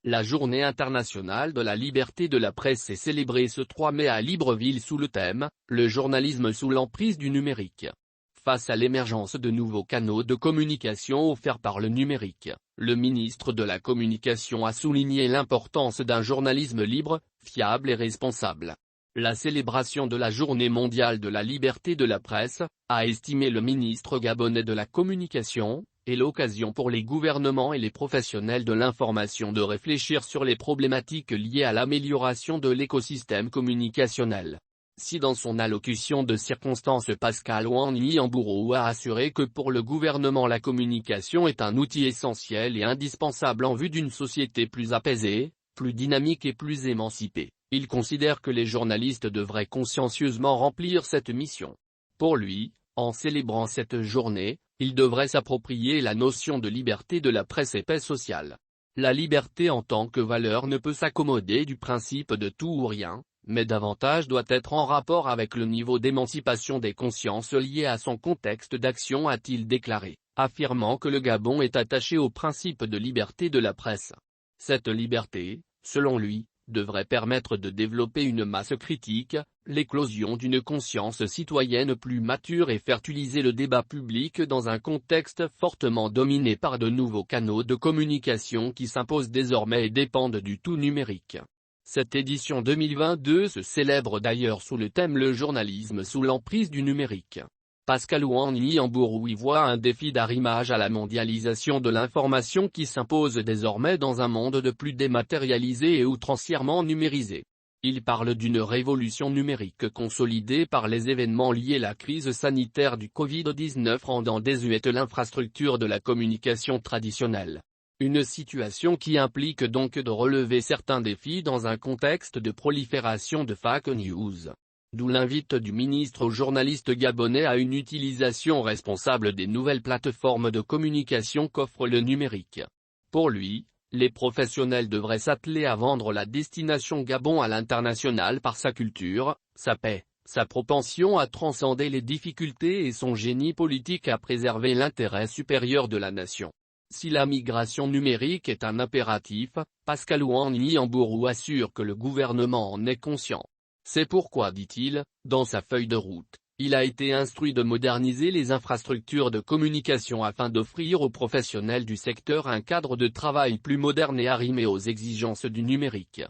La Journée internationale de la liberté de la presse est célébrée ce 3 mai à Libreville sous le thème « Le journalisme sous l'emprise du numérique ». Face à l'émergence de nouveaux canaux de communication offerts par le numérique, le ministre de la Communication a souligné l'importance d'un journalisme libre, fiable et responsable. La célébration de la Journée mondiale de la liberté de la presse, a estimé le ministre gabonais de la Communication, est l'occasion pour les gouvernements et les professionnels de l'information de réfléchir sur les problématiques liées à l'amélioration de l'écosystème communicationnel. Si dans son allocution de circonstance Pascal Ouani-Ambourou a assuré que pour le gouvernement la communication est un outil essentiel et indispensable en vue d'une société plus apaisée, plus dynamique et plus émancipée, il considère que les journalistes devraient consciencieusement remplir cette mission. Pour lui, en célébrant cette journée, il devrait s'approprier la notion de liberté de la presse et paix sociale. La liberté en tant que valeur ne peut s'accommoder du principe de tout ou rien, mais davantage doit être en rapport avec le niveau d'émancipation des consciences lié à son contexte d'action, a-t-il déclaré, affirmant que le Gabon est attaché au principe de liberté de la presse. Cette liberté, selon lui, devrait permettre de développer une masse critique, l'éclosion d'une conscience citoyenne plus mature et fertiliser le débat public dans un contexte fortement dominé par de nouveaux canaux de communication qui s'imposent désormais et dépendent du tout numérique. Cette édition 2022 se célèbre d'ailleurs sous le thème « Le journalisme sous l'emprise du numérique ». Pascal Ouani-Ambourou y voit un défi d'arrimage à la mondialisation de l'information qui s'impose désormais dans un monde de plus dématérialisé et outrancièrement numérisé. Il parle d'une révolution numérique consolidée par les événements liés à la crise sanitaire du Covid-19 rendant désuète l'infrastructure de la communication traditionnelle. Une situation qui implique donc de relever certains défis dans un contexte de prolifération de fake news. D'où l'invite du ministre aux journalistes gabonais à une utilisation responsable des nouvelles plateformes de communication qu'offre le numérique. Pour lui, les professionnels devraient s'atteler à vendre la destination Gabon à l'international par sa culture, sa paix, sa propension à transcender les difficultés et son génie politique à préserver l'intérêt supérieur de la nation. Si la migration numérique est un impératif, Pascal Ouani-Ambourou assure que le gouvernement en est conscient. C'est pourquoi, dit-il, dans sa feuille de route, il a été instruit de moderniser les infrastructures de communication afin d'offrir aux professionnels du secteur un cadre de travail plus moderne et arrimé aux exigences du numérique.